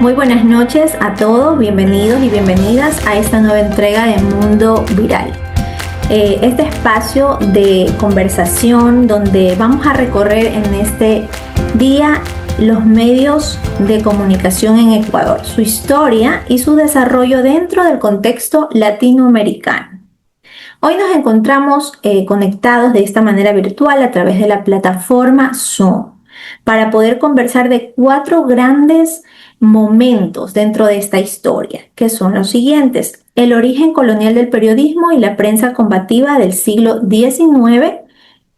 Muy buenas noches a todos, bienvenidos y bienvenidas a esta nueva entrega de Mundo Viral. Este espacio de conversación donde vamos a recorrer en este día los medios de comunicación en Ecuador, su historia y su desarrollo dentro del contexto latinoamericano. Hoy nos encontramos conectados de esta manera virtual a través de la plataforma Zoom para poder conversar de 4 grandes momentos dentro de esta historia, que son los siguientes: el origen colonial del periodismo y la prensa combativa del siglo XIX,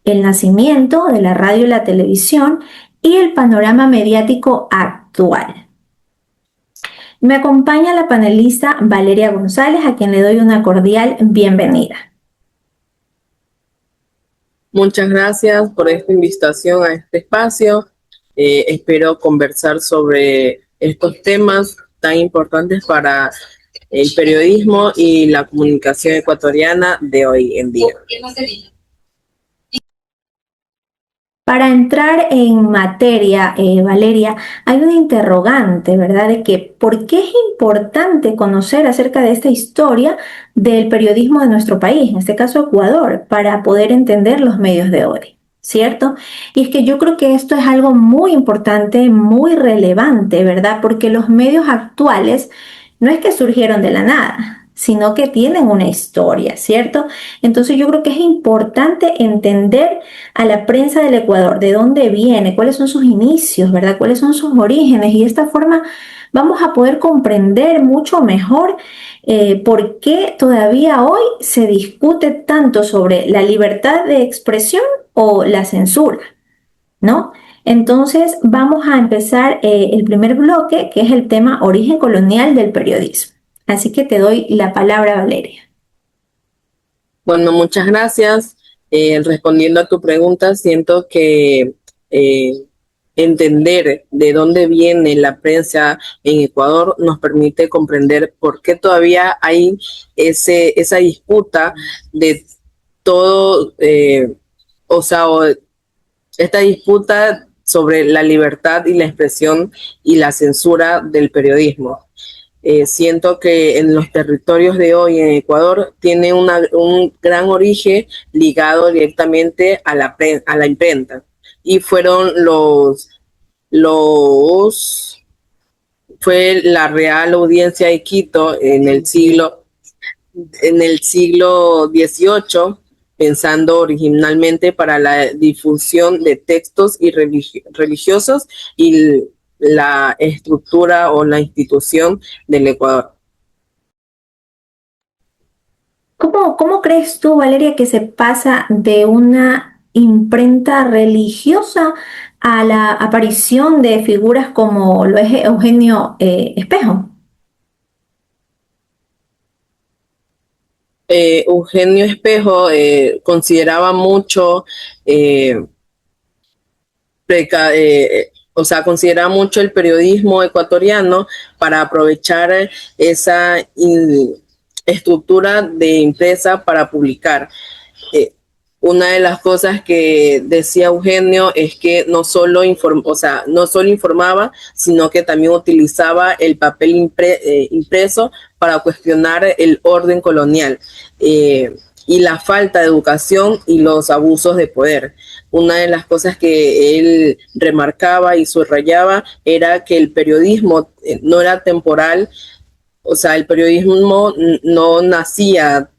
el nacimiento de la radio y la televisión y el panorama mediático actual. Me acompaña la panelista Valeria González, a quien le doy una cordial bienvenida. Muchas gracias por esta invitación a este espacio. Espero conversar sobre estos temas tan importantes para el periodismo y la comunicación ecuatoriana de hoy en día. Para entrar en materia, Valeria, hay una interrogante, ¿verdad? De que ¿por qué es importante conocer acerca de esta historia del periodismo de nuestro país, en este caso Ecuador, para poder entender los medios de hoy, ¿cierto? Y es que yo creo que esto es algo muy importante, muy relevante, ¿verdad? Porque los medios actuales no es que surgieron de la nada, sino que tienen una historia, ¿cierto? Entonces yo creo que es importante entender a la prensa del Ecuador, de dónde viene, cuáles son sus inicios, ¿verdad? Cuáles son sus orígenes, y de esta forma vamos a poder comprender mucho mejor por qué todavía hoy se discute tanto sobre la libertad de expresión o la censura, ¿no? Entonces vamos a empezar el primer bloque, que es el tema origen colonial del periodismo. Así que te doy la palabra, Valeria. Bueno, muchas gracias. Respondiendo a tu pregunta, siento que entender de dónde viene la prensa en Ecuador nos permite comprender por qué todavía hay esa disputa de todo, esta disputa sobre la libertad y la expresión y la censura del periodismo. Siento que en los territorios de hoy en Ecuador tiene un gran origen ligado directamente a la imprenta, y fue la Real Audiencia de Quito en el siglo XVIII, pensando originalmente para la difusión de textos y religiosos y la estructura o la institución del Ecuador. ¿Cómo crees tú, Valeria, que se pasa de una imprenta religiosa a la aparición de figuras como lo es Eugenio Espejo? Eugenio Espejo consideraba mucho, consideraba mucho el periodismo ecuatoriano para aprovechar esa estructura de impresa para publicar. Una de las cosas que decía Eugenio es que no solo informaba, sino que también utilizaba el papel impreso para cuestionar el orden colonial y la falta de educación y los abusos de poder. Una de las cosas que él remarcaba y subrayaba era que el periodismo no era temporal. O sea, el periodismo no nacía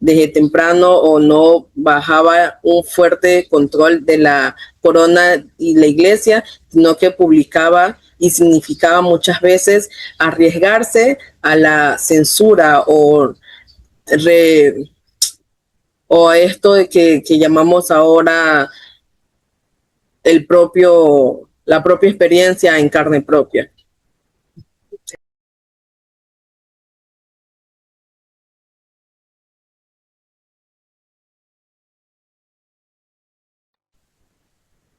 desde temprano o no bajaba un fuerte control de la corona y la iglesia, sino que publicaba y significaba muchas veces arriesgarse a la censura o esto de que llamamos ahora la propia experiencia en carne propia.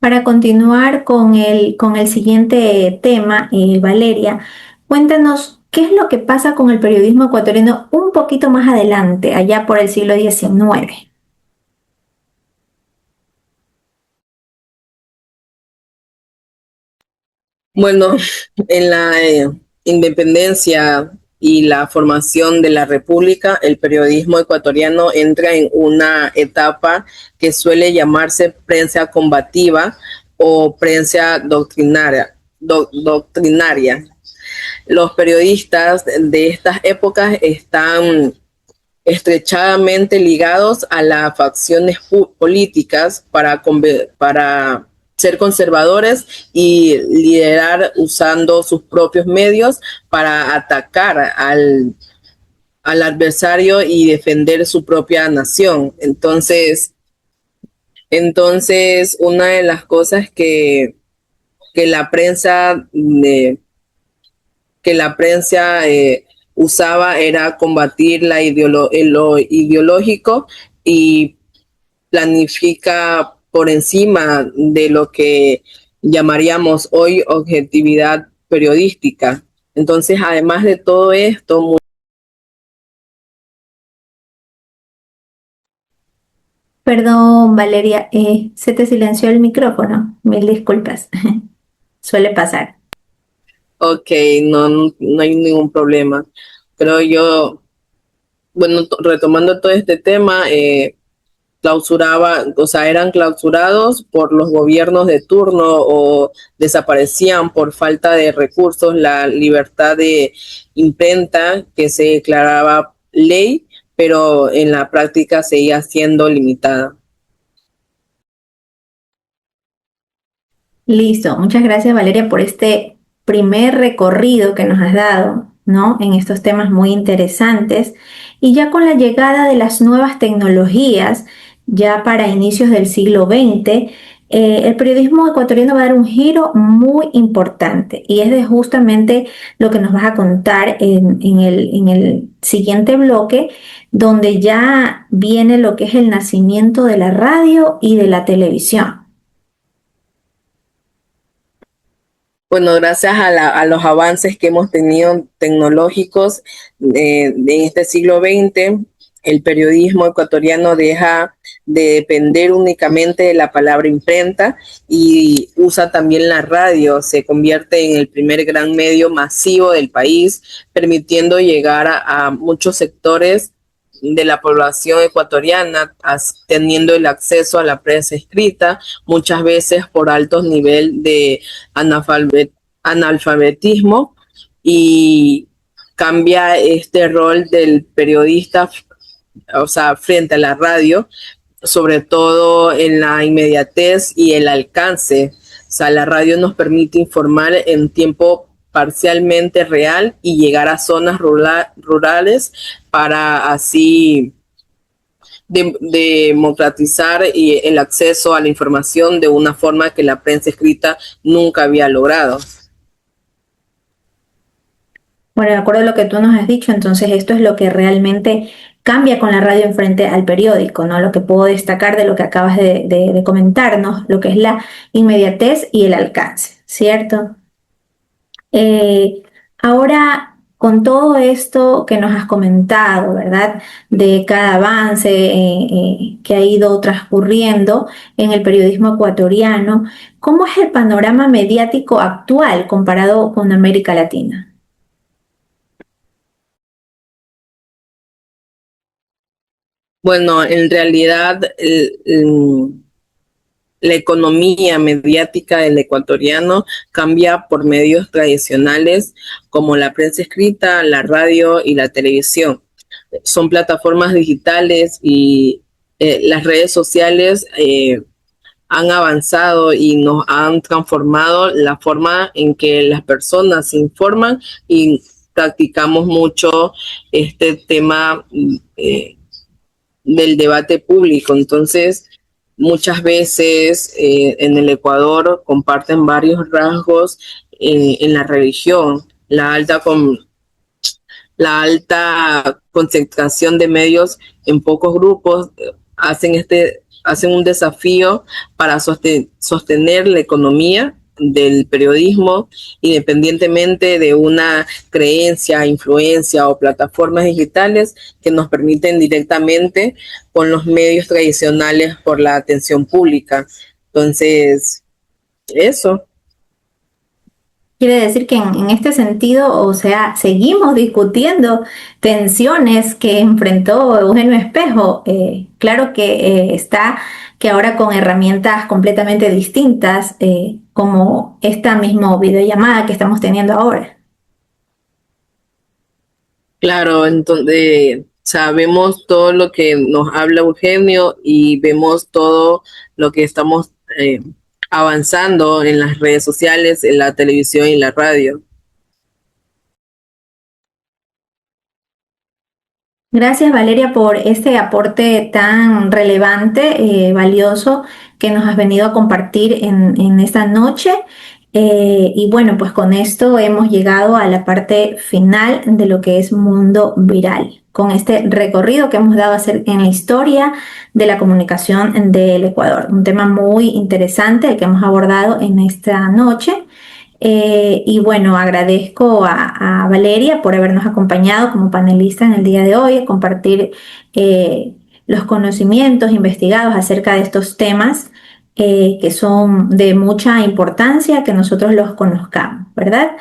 Para continuar con el siguiente tema, Valeria, cuéntanos qué es lo que pasa con el periodismo ecuatoriano un poquito más adelante, allá por el siglo XIX. Bueno, en independencia y la formación de la República, el periodismo ecuatoriano entra en una etapa que suele llamarse prensa combativa o prensa doctrinaria. Los periodistas de estas épocas están estrechamente ligados a las facciones políticas para ser conservadores y liderar usando sus propios medios para atacar al adversario y defender su propia nación. Entonces una de las cosas que la prensa usaba era combatir lo ideológico y planifica por encima de lo que llamaríamos hoy objetividad periodística. Entonces, además de todo esto, Perdón, Valeria, se te silenció el micrófono. Mil disculpas. Suele pasar. ok, no hay ningún problema. Creo yo, bueno, retomando todo este tema, eran clausurados por los gobiernos de turno o desaparecían por falta de recursos. La libertad de imprenta que se declaraba ley, pero en la práctica seguía siendo limitada. Listo. Muchas gracias, Valeria, por este primer recorrido que nos has dado, ¿no? En estos temas muy interesantes. Y ya con la llegada de las nuevas tecnologías, ya para inicios del siglo XX, el periodismo ecuatoriano va a dar un giro muy importante y es de justamente lo que nos vas a contar en el siguiente bloque, donde ya viene lo que es el nacimiento de la radio y de la televisión. Bueno, gracias a los avances que hemos tenido tecnológicos en este siglo XX, el periodismo ecuatoriano deja de depender únicamente de la palabra imprenta y usa también la radio. Se convierte en el primer gran medio masivo del país, permitiendo llegar a muchos sectores de la población ecuatoriana, teniendo el acceso a la prensa escrita, muchas veces por altos niveles de analfabetismo, y cambia este rol del periodista, o sea, frente a la radio, sobre todo en la inmediatez y el alcance. O sea, la radio nos permite informar en tiempo parcialmente real y llegar a zonas rurales para así democratizar el acceso a la información de una forma que la prensa escrita nunca había logrado. Bueno, de acuerdo a lo que tú nos has dicho, entonces esto es lo que realmente cambia con la radio en frente al periódico, ¿no? Lo que puedo destacar de lo que acabas de comentarnos, lo que es la inmediatez y el alcance, ¿cierto? Eh, Ahora, con todo esto que nos has comentado, ¿verdad? De cada avance que ha ido transcurriendo en el periodismo ecuatoriano, ¿cómo es el panorama mediático actual comparado con América Latina? Bueno, en realidad la economía mediática del ecuatoriano cambia por medios tradicionales como la prensa escrita, la radio y la televisión. Son plataformas digitales y las redes sociales han avanzado y nos han transformado la forma en que las personas se informan, y practicamos mucho este tema del debate público. Entonces, muchas veces en el Ecuador comparten varios rasgos en la religión, la alta concentración de medios en pocos grupos, hacen un desafío para sostener la economía del periodismo, independientemente de una creencia, influencia o plataformas digitales que nos permiten directamente con los medios tradicionales por la atención pública. Entonces, eso. Quiere decir que en este sentido, o sea, seguimos discutiendo tensiones que enfrentó Eugenio Espejo. Claro que está que ahora con herramientas completamente distintas, como esta misma videollamada que estamos teniendo ahora. Claro, entonces sabemos todo lo que nos habla Eugenio y vemos todo lo que estamos avanzando en las redes sociales, en la televisión y la radio. Gracias, Valeria, por este aporte tan relevante, valioso que nos has venido a compartir en esta noche. Y bueno, pues con esto hemos llegado a la parte final de lo que es Mundo Viral, con este recorrido que hemos dado en la historia de la comunicación del Ecuador. Un tema muy interesante el que hemos abordado en esta noche. Y bueno, agradezco a Valeria por habernos acompañado como panelista en el día de hoy, a compartir los conocimientos investigados acerca de estos temas que son de mucha importancia que nosotros los conozcamos, ¿verdad?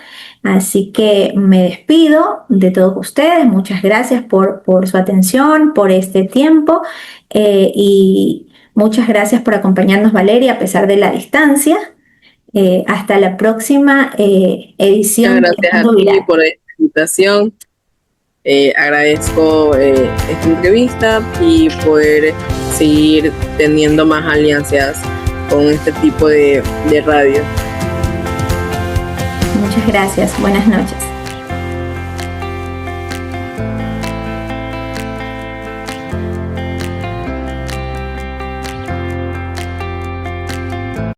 Así que me despido de todos ustedes. Muchas gracias por su atención, por este tiempo y muchas gracias por acompañarnos, Valeria, a pesar de la distancia. Hasta la próxima Muchas edición de gracias a Mundo ti Viral. por esta invitación. Agradezco esta entrevista y poder seguir teniendo más alianzas con este tipo de radio. Muchas gracias. Buenas noches.